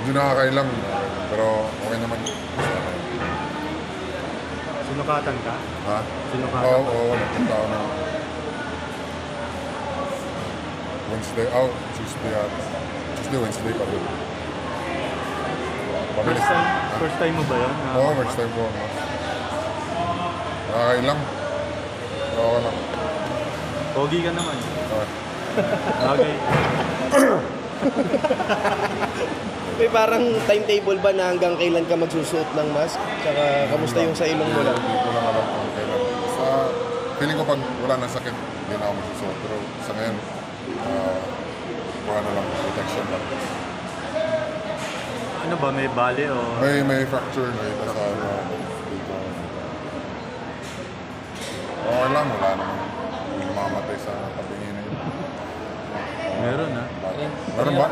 Hindi nakakailang, pero okay naman. Sinukatan ka? Ha? Sinukatan Oo, ka? oo, nagpunta ako ng Wednesday, Wednesday pa rin. First time mo ba yun? Oo, first time ko. Nakakailang. Pero okay lang. Pogi ka naman. Okay. Bagay. May parang timetable ba na hanggang kailan ka magsusuot ng mask? Tsaka kamusta yung sa ilong mo lang? Hindi ko lang alam kung kailan. Sa feeling ko pag wala na sakit, hindi na ako magsusuot. Pero sa ngayon, kuha na lang, protection lang. Ano ba, may bali o? May fracture na ito sa dito. Okay lang, wala naman. Hindi namamatay sa tabingin na yun. Meron ha? Meron ba?